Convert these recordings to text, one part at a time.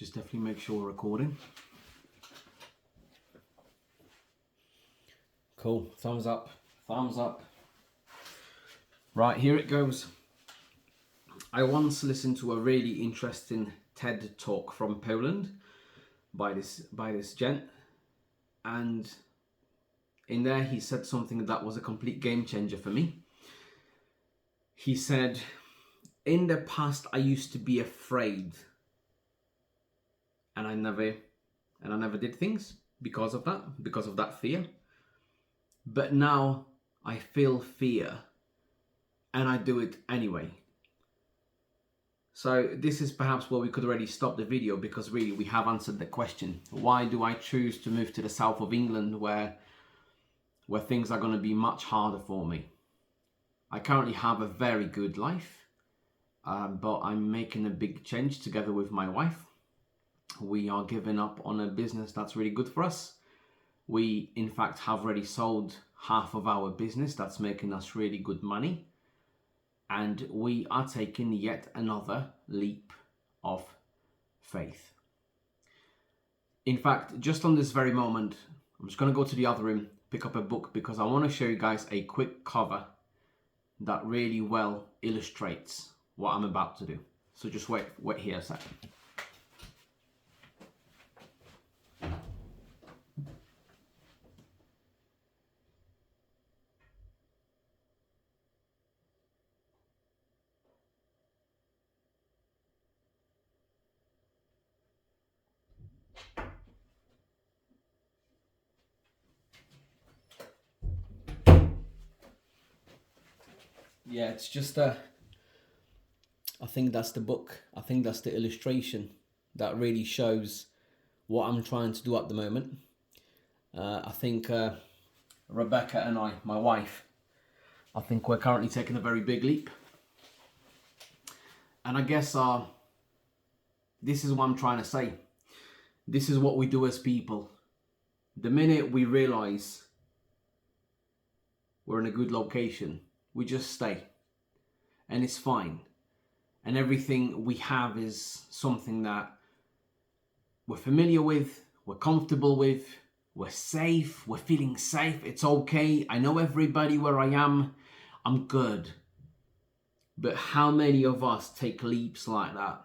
Just definitely make sure we're recording. Cool. Thumbs up. Thumbs up. Right, here it goes. I once listened to a really interesting TED talk from Poland by this gent, and in there he said something that was a complete game changer for me. He said, in the past I used to be afraid, and I never did things because of that fear. But now I feel fear and I do it anyway. So this is perhaps where we could already stop the video, because really we have answered the question. Why do I choose to move to the south of England where things are going to be much harder for me? I currently have a very good life, but I'm making a big change together with my wife. We are giving up on a business that's really good for us. We, in fact, have already sold half of our business that's making us really good money. And we are taking yet another leap of faith. In fact, just on this very moment, I'm just going to go to the other room, pick up a book, because I want to show you guys a quick cover that really well illustrates what I'm about to do. So just wait here a second. Yeah, it's just I think that's the book. I think that's the illustration that really shows what I'm trying to do at the moment. I think Rebecca and I, my wife, I think we're currently taking a very big leap. And I guess this is what I'm trying to say. This is what we do as people. The minute we realize we're in a good location, we just stay. And it's fine. And everything we have is something that we're familiar with, we're comfortable with, we're safe, we're feeling safe, it's okay, I know everybody where I am, I'm good. But how many of us take leaps like that?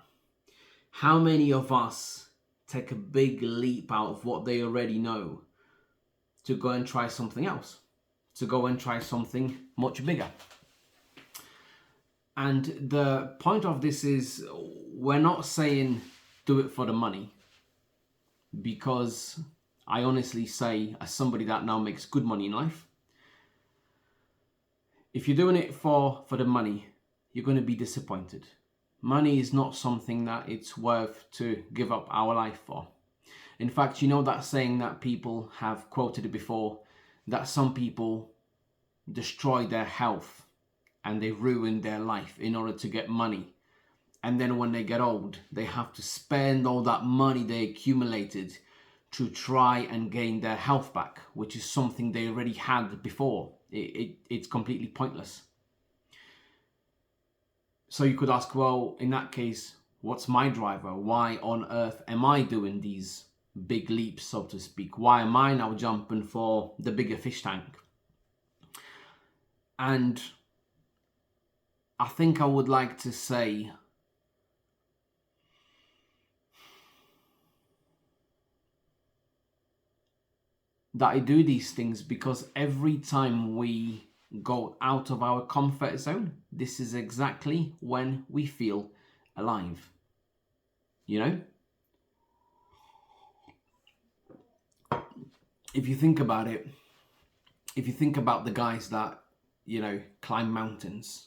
How many of us take a big leap out of what they already know to go and try something else? To go and try something much bigger? And the point of this is, we're not saying do it for the money, because I honestly say, as somebody that now makes good money in life, if you're doing it for the money, you're going to be disappointed. Money is not something that it's worth to give up our life for. In fact, you know that saying that people have quoted before, that some people destroy their health and they ruin their life in order to get money. And then when they get old, they have to spend all that money they accumulated to try and gain their health back, which is something they already had before. It's completely pointless. So you could ask, well, in that case, what's my driver? Why on earth am I doing these big leaps, so to speak? Why am I now jumping for the bigger fish tank? And I think I would like to say that I do these things because every time we go out of our comfort zone, this is exactly when we feel alive. You know? If you think about it, if you think about the guys that, you know, climb mountains,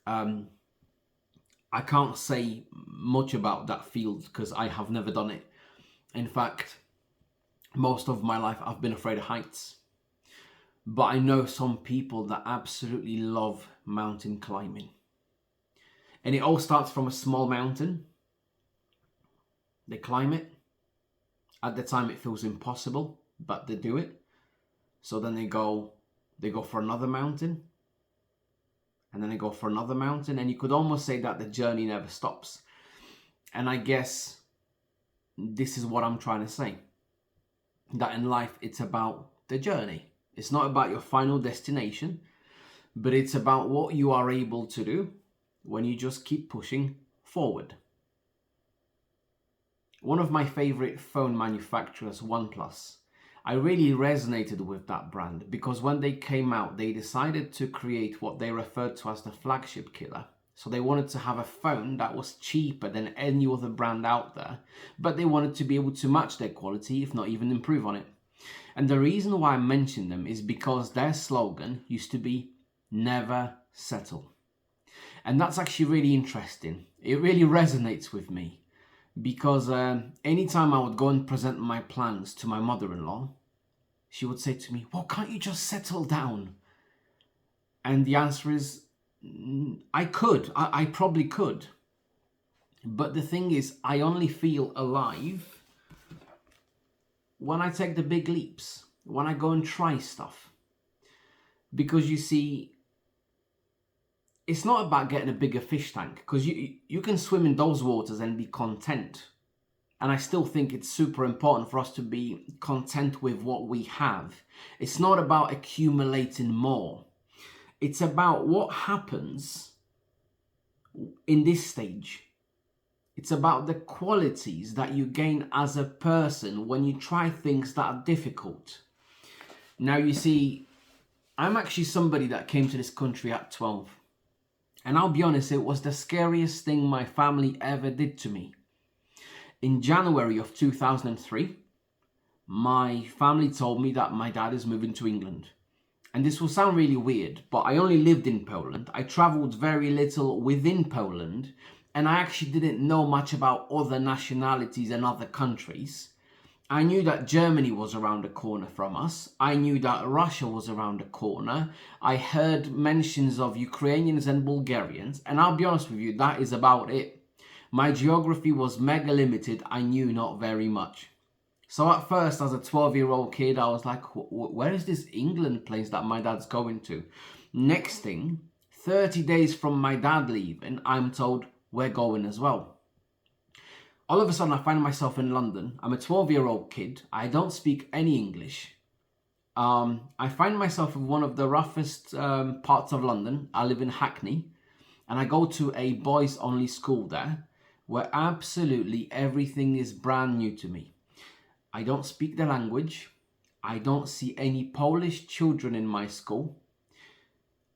I can't say much about that field because I have never done it. In fact, most of my life I've been afraid of heights. But I know some people that absolutely love mountain climbing. And it all starts from a small mountain. They climb it. At the time it feels impossible, but they do it. So then they go for another mountain. And then they go for another mountain. And you could almost say that the journey never stops. And I guess this is what I'm trying to say. That in life, it's about the journey. It's not about your final destination, but it's about what you are able to do when you just keep pushing forward. One of my favorite phone manufacturers, OnePlus, I really resonated with that brand because when they came out, they decided to create what they referred to as the flagship killer. So they wanted to have a phone that was cheaper than any other brand out there, but they wanted to be able to match their quality, if not even improve on it. And the reason why I mention them is because their slogan used to be never settle. And that's actually really interesting. It really resonates with me because anytime I would go and present my plans to my mother-in-law, she would say to me, well, can't you just settle down? And the answer is, I could. I probably could. But the thing is, I only feel alive when I take the big leaps, when I go and try stuff. Because you see, it's not about getting a bigger fish tank, because you can swim in those waters and be content. And I still think it's super important for us to be content with what we have. It's not about accumulating more. It's about what happens in this stage. It's about the qualities that you gain as a person when you try things that are difficult. Now, you see, I'm actually somebody that came to this country at 12. And I'll be honest, it was the scariest thing my family ever did to me. In January of 2003, my family told me that my dad is moving to England. And this will sound really weird, but I only lived in Poland. I traveled very little within Poland, and I actually didn't know much about other nationalities and other countries. I knew that Germany was around the corner from us. I knew that Russia was around the corner. I heard mentions of Ukrainians and Bulgarians, and I'll be honest with you, that is about it. My geography was mega limited. I knew not very much. So at first, as a 12-year-old kid, I was like, where is this England place that my dad's going to? Next thing, 30 days from my dad leaving, I'm told we're going as well. All of a sudden, I find myself in London. I'm a 12-year-old kid. I don't speak any English. I find myself in one of the roughest parts of London. I live in Hackney, and I go to a boys-only school there, where absolutely everything is brand new to me. I don't speak the language. I don't see any Polish children in my school.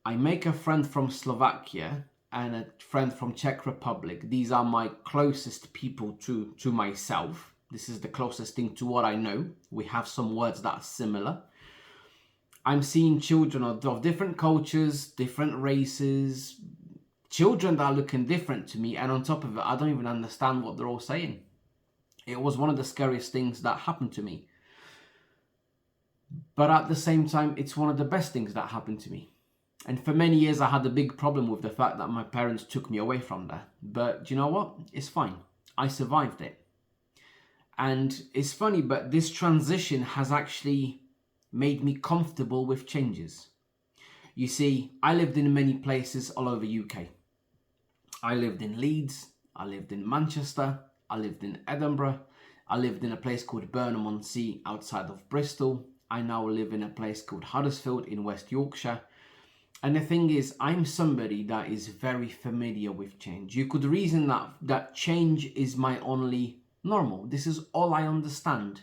I make a friend from Slovakia and a friend from Czech Republic. These are my closest people to myself. This is the closest thing to what I know. We have some words that are similar. I'm seeing children of different cultures, different races, children that are looking different to me, and on top of it, I don't even understand what they're all saying. It was one of the scariest things that happened to me. But at the same time, it's one of the best things that happened to me. And for many years, I had a big problem with the fact that my parents took me away from there. But you know what? It's fine. I survived it. And it's funny, but this transition has actually made me comfortable with changes. You see, I lived in many places all over UK. I lived in Leeds, I lived in Manchester, I lived in Edinburgh, I lived in a place called Burnham-on-Sea outside of Bristol. I now live in a place called Huddersfield in West Yorkshire. And the thing is, I'm somebody that is very familiar with change. You could reason that change is my only normal. This is all I understand.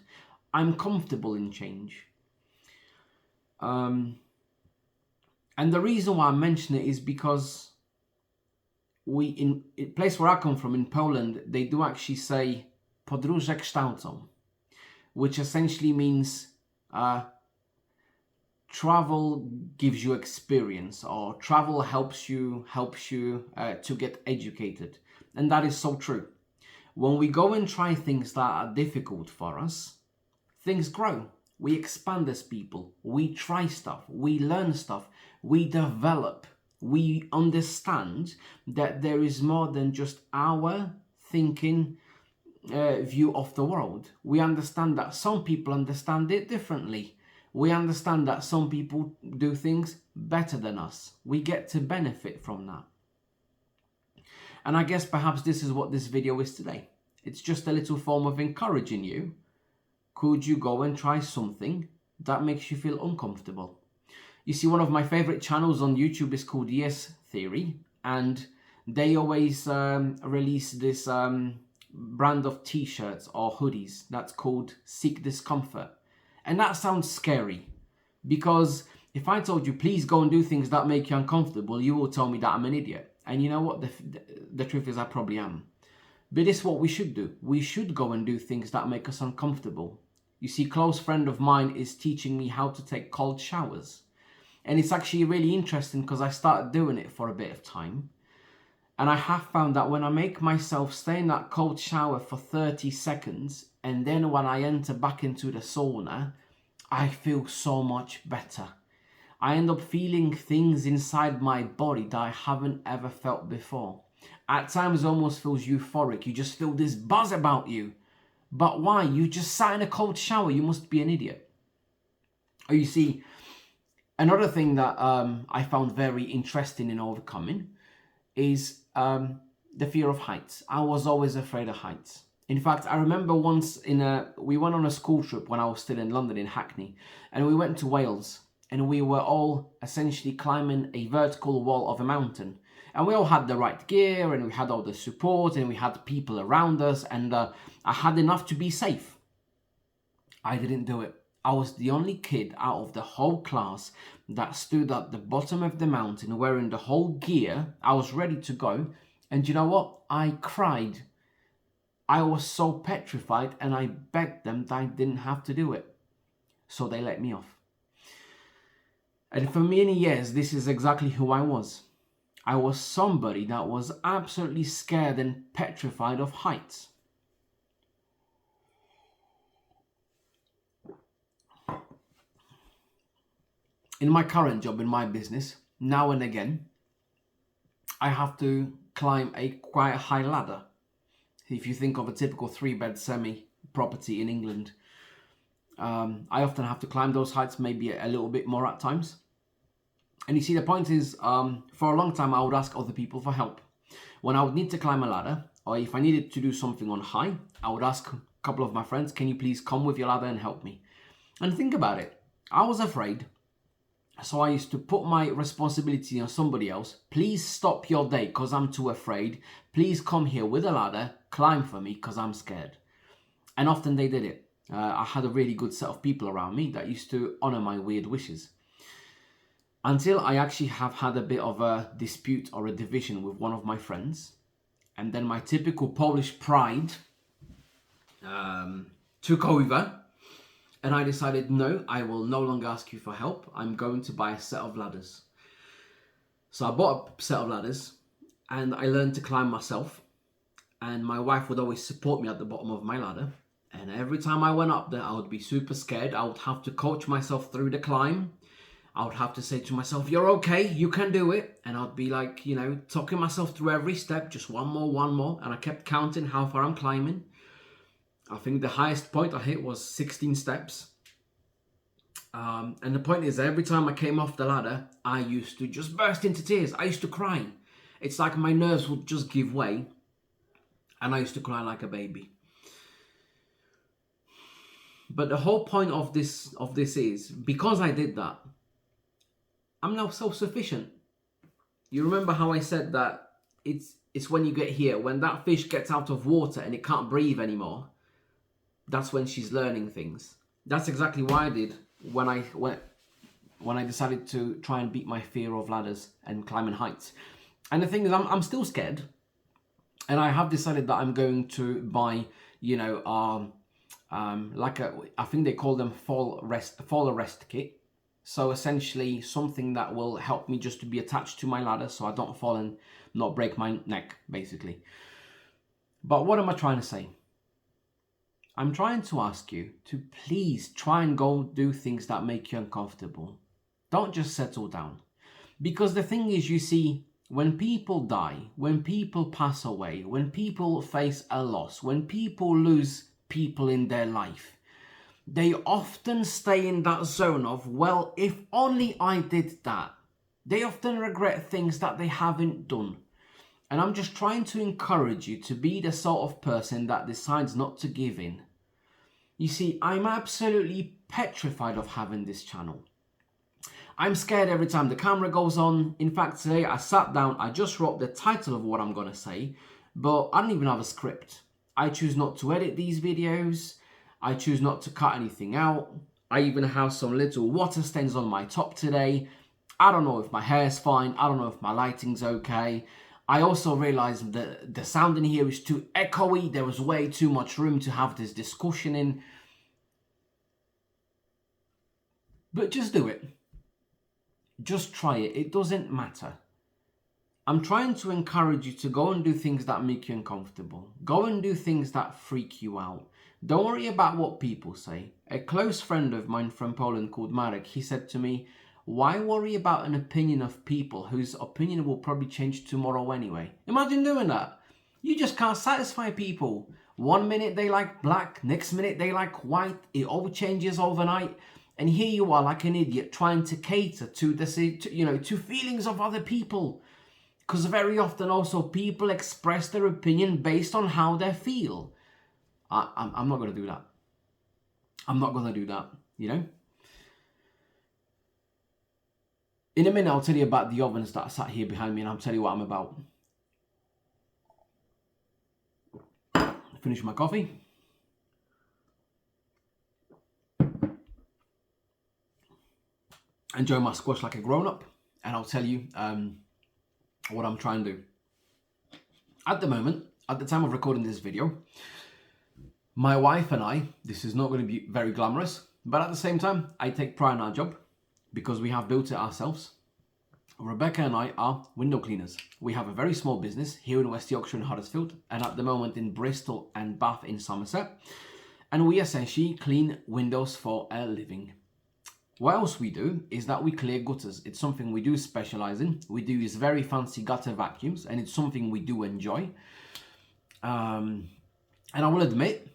I'm comfortable in change. And the reason why I mention it is because in a place where I come from, in Poland, they do actually say podróże kształcą, which essentially means travel gives you experience, or travel helps you to get educated. And that is so true. When we go and try things that are difficult for us, things grow. We expand as people. We try stuff. We learn stuff. We develop. We understand that there is more than just our thinking view of the world. We understand that some people understand it differently. We understand that some people do things better than us. We get to benefit from that. And I guess perhaps this is what this video is today. It's just a little form of encouraging you. Could you go and try something that makes you feel uncomfortable? You see, one of my favorite channels on YouTube is called Yes Theory, and they always release this brand of t-shirts or hoodies that's called Seek Discomfort. And that sounds scary, because if I told you, please go and do things that make you uncomfortable, you will tell me that I'm an idiot. And you know what? The truth is I probably am. But it's what we should do. We should go and do things that make us uncomfortable. You see, a close friend of mine is teaching me how to take cold showers. And it's actually really interesting because I started doing it for a bit of time. And I have found that when I make myself stay in that cold shower for 30 seconds, and then when I enter back into the sauna, I feel so much better. I end up feeling things inside my body that I haven't ever felt before. At times it almost feels euphoric. You just feel this buzz about you. But why? You just sat in a cold shower. You must be an idiot. Or you see, another thing that I found very interesting in overcoming is the fear of heights. I was always afraid of heights. In fact, I remember once we went on a school trip when I was still in London, in Hackney, and we went to Wales, and we were all essentially climbing a vertical wall of a mountain. And we all had the right gear, and we had all the support, and we had people around us, and I had enough to be safe. I didn't do it. I was the only kid out of the whole class that stood at the bottom of the mountain wearing the whole gear. I was ready to go. And you know what? I cried. I was so petrified, and I begged them that I didn't have to do it. So they let me off. And for many years, this is exactly who I was. I was somebody that was absolutely scared and petrified of heights. In my current job, in my business, now and again, I have to climb a quite high ladder. If you think of a typical 3-bed semi property in England, I often have to climb those heights, maybe a little bit more at times. And you see, the point is, for a long time, I would ask other people for help. When I would need to climb a ladder, or if I needed to do something on high, I would ask a couple of my friends, can you please come with your ladder and help me? And think about it. I was afraid. So I used to put my responsibility on somebody else. Please stop your day because I'm too afraid. Please come here with a ladder, climb for me because I'm scared. And often they did it. I had a really good set of people around me that used to honor my weird wishes. Until I actually have had a bit of a dispute or a division with one of my friends. And then my typical Polish pride took over. And I decided, no, I will no longer ask you for help. I'm going to buy a set of ladders. So I bought a set of ladders and I learned to climb myself. And my wife would always support me at the bottom of my ladder. And every time I went up there, I would be super scared. I would have to coach myself through the climb. I would have to say to myself, you're okay, you can do it. And I'd be like, talking myself through every step, just one more. And I kept counting how far I'm climbing. I think the highest point I hit was 16 steps. And the point is, every time I came off the ladder, I used to just burst into tears. I used to cry. It's like my nerves would just give way. And I used to cry like a baby. But the whole point of this is, because I did that, I'm now self-sufficient. You remember how I said that it's when you get here, when that fish gets out of water and it can't breathe anymore, that's when she's learning things. That's exactly what I did when I decided to try and beat my fear of ladders and climbing heights. And the thing is, I'm still scared, and I have decided that I'm going to buy, I think they call them fall arrest kit. So essentially something that will help me just to be attached to my ladder so I don't fall and not break my neck, basically. But what am I trying to say? I'm trying to ask you to please try and go do things that make you uncomfortable. Don't just settle down. Because the thing is, you see, when people die, when people pass away, when people face a loss, when people lose people in their life, they often stay in that zone of, well, if only I did that. They often regret things that they haven't done. And I'm just trying to encourage you to be the sort of person that decides not to give in. You see, I'm absolutely petrified of having this channel. I'm scared every time the camera goes on. In fact, today I sat down, I just wrote the title of what I'm going to say, but I don't even have a script. I choose not to edit these videos. I choose not to cut anything out. I even have some little water stains on my top today. I don't know if my hair's fine. I don't know if my lighting's okay. I also realized that the sound in here is too echoey. There was way too much room to have this discussion in. But just do it. Just try it. It doesn't matter. I'm trying to encourage you to go and do things that make you uncomfortable. Go and do things that freak you out. Don't worry about what people say. A close friend of mine from Poland called Marek, he said to me, why worry about an opinion of people whose opinion will probably change tomorrow anyway? Imagine doing that. You just can't satisfy people. 1 minute they like black, next minute they like white. It all changes overnight. And here you are like an idiot trying to cater to to feelings of other people. Because very often also people express their opinion based on how they feel. I'm not going to do that. I'm not going to do that, In a minute, I'll tell you about the ovens that sat here behind me, and I'll tell you what I'm about. Finish my coffee. Enjoy my squash like a grown-up, and I'll tell you what I'm trying to do. At the moment, at the time of recording this video, my wife and I, this is not going to be very glamorous, but at the same time, I take pride in our job because we have built it ourselves. Rebecca and I are window cleaners. We have a very small business here in West Yorkshire and Huddersfield, and at the moment in Bristol and Bath in Somerset. And we essentially clean windows for a living. What else we do is that we clear gutters. It's something we do specialize in. We do use very fancy gutter vacuums, and it's something we do enjoy. And I will admit,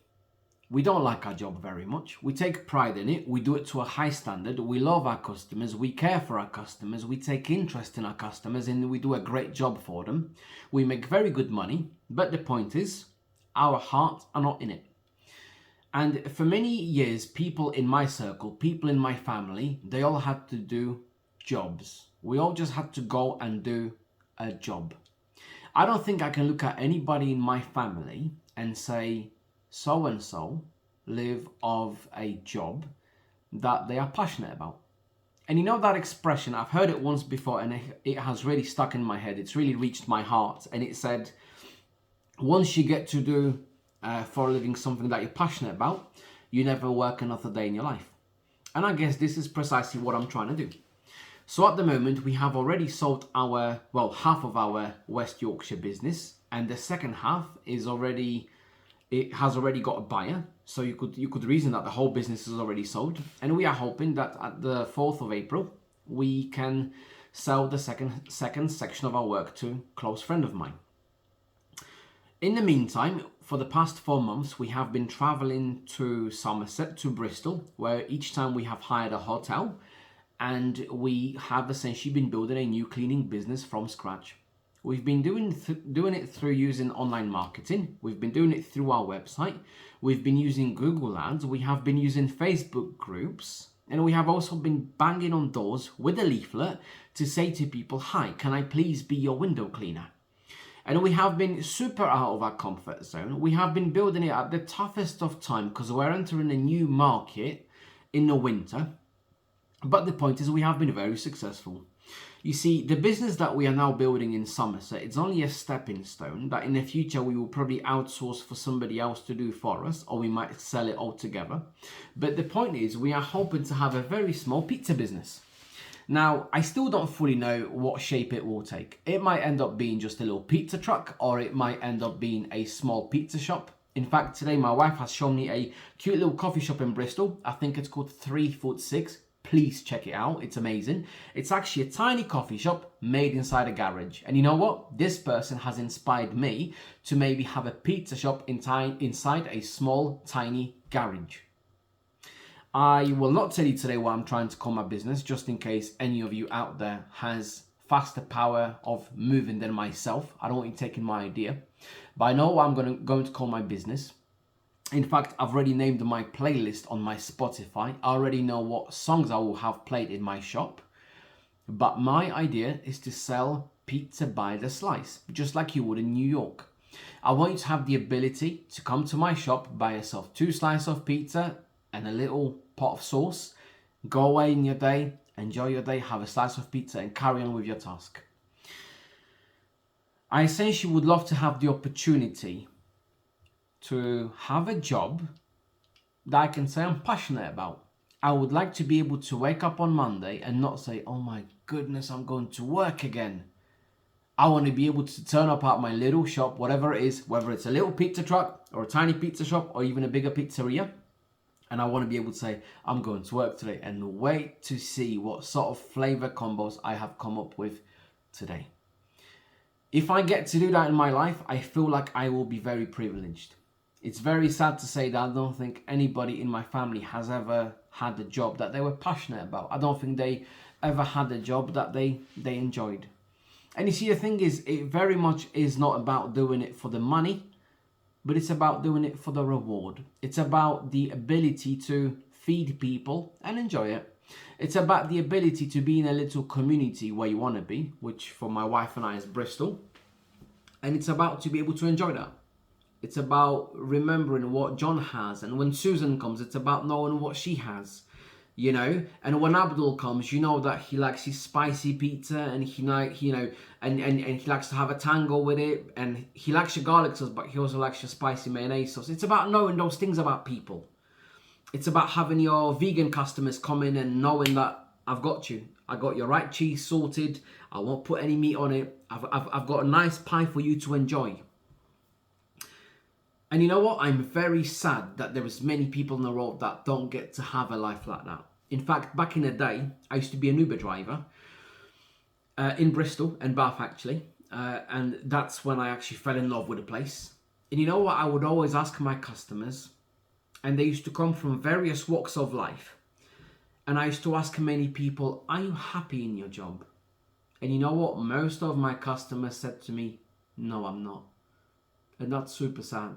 we don't like our job very much. We take pride in it. We do it to a high standard. We love our customers. We care for our customers. We take interest in our customers, and we do a great job for them. We make very good money, but the point is, our hearts are not in it. And for many years, people in my circle, people in my family, they all had to do jobs. We all just had to go and do a job. I don't think I can look at anybody in my family and say, so-and-so live of a job that they are passionate about. And you know that expression, I've heard it once before and it has really stuck in my head. It's really reached my heart. And it said, once you get to do for a living something that you're passionate about, you never work another day in your life. And I guess this is precisely what I'm trying to do. So at the moment, we have already sold half of our West Yorkshire business, and the second half is it has already got a buyer. So you could reason that the whole business is already sold. And we are hoping that at the 4th of April, we can sell the second section of our work to a close friend of mine. In the meantime, for the past 4 months, we have been traveling to Somerset, to Bristol, where each time we have hired a hotel, and we have essentially been building a new cleaning business from scratch. We've been doing it through using online marketing. We've been doing it through our website. We've been using Google Ads. We have been using Facebook groups. And we have also been banging on doors with a leaflet to say to people, hi, can I please be your window cleaner? And we have been super out of our comfort zone. We have been building it at the toughest of time because we're entering a new market in the winter. But the point is we have been very successful. You see, the business that we are now building in Somerset, it's only a stepping stone that in the future we will probably outsource for somebody else to do for us, or we might sell it altogether. But the point is we are hoping to have a very small pizza business. Now, I still don't fully know what shape it will take. It might end up being just a little pizza truck, or it might end up being a small pizza shop. In fact, today my wife has shown me a cute little coffee shop in Bristol. I think it's called 3 Foot 6. Please check it out. It's amazing. It's actually a tiny coffee shop made inside a garage. And you know what? This person has inspired me to maybe have a pizza shop inside a small, tiny garage. I will not tell you today what I'm trying to call my business, just in case any of you out there has faster power of moving than myself. I don't want you taking my idea. But I know what I'm going to call my business. In fact, I've already named my playlist on my Spotify. I already know what songs I will have played in my shop. But my idea is to sell pizza by the slice, just like you would in New York. I want you to have the ability to come to my shop, buy yourself 2 slices of pizza and a little pot of sauce, go away in your day, enjoy your day, have a slice of pizza and carry on with your task. I essentially would love to have the opportunity to have a job that I can say I'm passionate about. I would like to be able to wake up on Monday and not say, oh my goodness, I'm going to work again. I want to be able to turn up at my little shop, whatever it is, whether it's a little pizza truck or a tiny pizza shop or even a bigger pizzeria. And I want to be able to say, I'm going to work today and wait to see what sort of flavor combos I have come up with today. If I get to do that in my life, I feel like I will be very privileged. It's very sad to say that I don't think anybody in my family has ever had a job that they were passionate about. I don't think they ever had a job that they enjoyed. And you see, the thing is, it very much is not about doing it for the money, but it's about doing it for the reward. It's about the ability to feed people and enjoy it. It's about the ability to be in a little community where you want to be, which for my wife and I is Bristol. And it's about to be able to enjoy that. It's about remembering what John has. And when Susan comes, it's about knowing what she has. You know, and when Abdul comes, you know that he likes his spicy pizza and he likes to have a tango with it, and he likes your garlic sauce, but he also likes your spicy mayonnaise sauce. It's about knowing those things about people. It's about having your vegan customers come in and knowing that I've got you. I got your right cheese sorted. I won't put any meat on it. I've got a nice pie for you to enjoy. And you know what? I'm very sad that there is many people in the world that don't get to have a life like that. In fact, back in the day, I used to be an Uber driver in Bristol and Bath, actually. And that's when I actually fell in love with the place. And you know what? I would always ask my customers, and they used to come from various walks of life. And I used to ask many people, are you happy in your job? And you know what? Most of my customers said to me, no, I'm not. And that's super sad.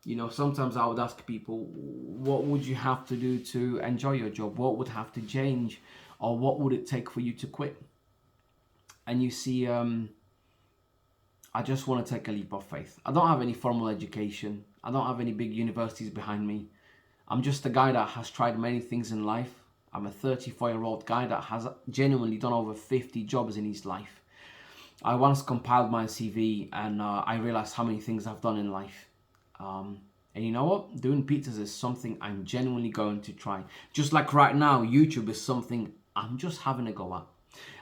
You know, sometimes I would ask people, what would you have to do to enjoy your job? What would have to change? Or what would it take for you to quit? And you see, I just want to take a leap of faith. I don't have any formal education. I don't have any big universities behind me. I'm just a guy that has tried many things in life. I'm a 34-year-old guy that has genuinely done over 50 jobs in his life. I once compiled my CV and I realized how many things I've done in life. And you know what? Doing pizzas is something I'm genuinely going to try. Just like right now, YouTube is something I'm just having a go at.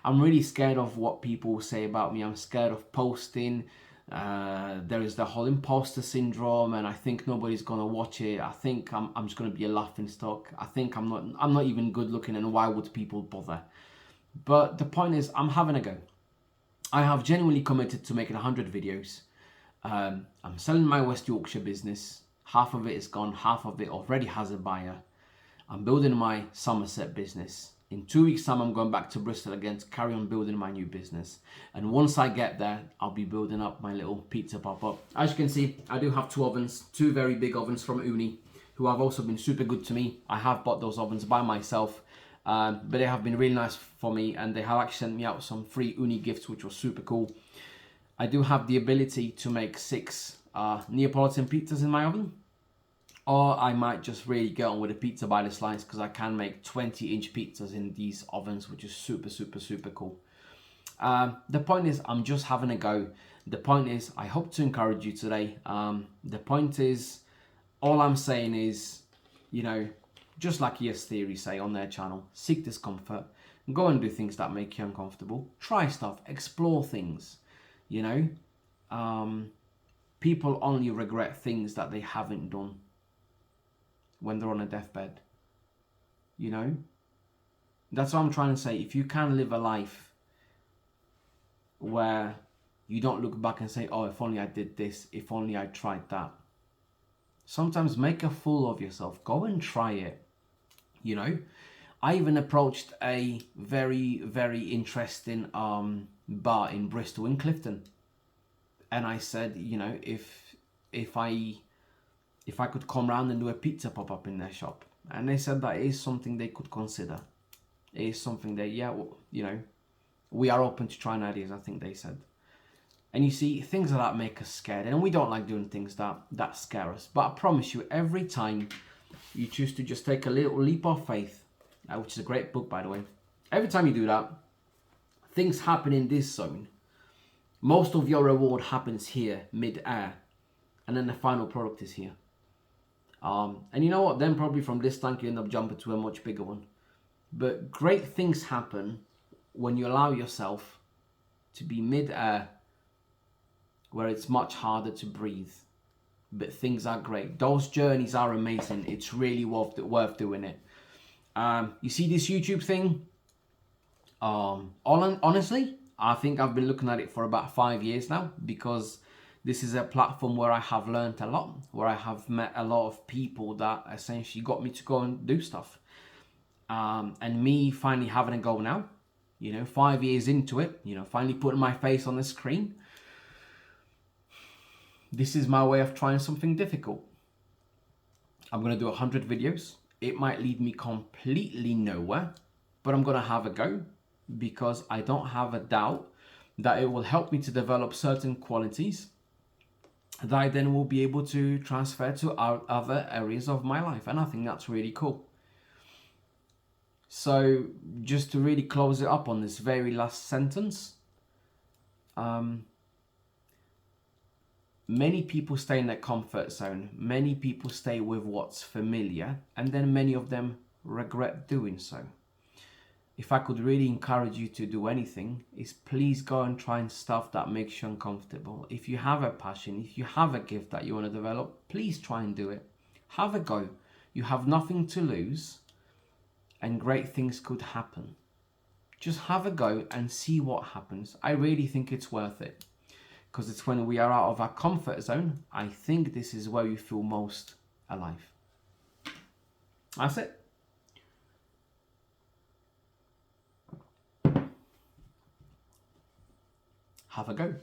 I'm really scared of what people will say about me. I'm scared of posting. There is the whole imposter syndrome, and I think nobody's gonna watch it. I think I'm just gonna be a laughing stock. I think I'm not even good looking, and why would people bother? But the point is, I'm having a go. I have genuinely committed to making 100 videos. I'm selling my West Yorkshire business. Half of it is gone, half of it already has a buyer. I'm building my Somerset business. In 2 weeks' time, I'm going back to Bristol again to carry on building my new business. And once I get there, I'll be building up my little pizza pop-up. As you can see, I do have 2 ovens, 2 very big ovens from Uni, who have also been super good to me. I have bought those ovens by myself, but they have been really nice for me, and they have actually sent me out some free Uni gifts, which was super cool. I do have the ability to make 6 Neapolitan pizzas in my oven. Or I might just really get on with a pizza by the slice, because I can make 20-inch pizzas in these ovens, which is super, super, super cool. The point is, I'm just having a go. The point is, I hope to encourage you today. The point is, all I'm saying is, you know, just like Yes Theory say on their channel, seek discomfort. Go and do things that make you uncomfortable. Try stuff. Explore things. You know, people only regret things that they haven't done when they're on a deathbed. You know, that's what I'm trying to say. If you can live a life where you don't look back and say, oh, if only I did this, if only I tried that. Sometimes make a fool of yourself. Go and try it. You know, I even approached a very, very interesting bar in Bristol, in Clifton, and I said, you know, if I could come round and do a pizza pop-up in their shop, and they said that is something they could consider. It is something that, yeah, well, you know, we are open to trying ideas, I think they said. And you see, things like that make us scared, and we don't like doing things that scare us. But I promise you, every time you choose to just take a little leap of faith, which is a great book, by the way, every time you do that, things happen in this zone. Most of your reward happens here, mid-air, and then the final product is here. And you know what? Then probably from this tank you end up jumping to a much bigger one. But great things happen when you allow yourself to be mid-air, where it's much harder to breathe. But things are great. Those journeys are amazing. It's really worth doing it. You see this YouTube thing? Honestly, I think I've been looking at it for about 5 years now, because this is a platform where I have learned a lot, where I have met a lot of people that essentially got me to go and do stuff. And me finally having a go now, you know, 5 years into it, you know, finally putting my face on the screen. This is my way of trying something difficult. I'm going to do 100 videos. It might lead me completely nowhere, but I'm going to have a go, because I don't have a doubt that it will help me to develop certain qualities that I then will be able to transfer to other areas of my life. And I think that's really cool. So just to really close it up on this very last sentence, many people stay in their comfort zone. Many people stay with what's familiar, and then many of them regret doing so. If I could really encourage you to do anything, is please go and try stuff that makes you uncomfortable. If you have a passion, if you have a gift that you want to develop, please try and do it. Have a go. You have nothing to lose, and great things could happen. Just have a go and see what happens. I really think it's worth it, because it's when we are out of our comfort zone, I think this is where you feel most alive. That's it. Have a go.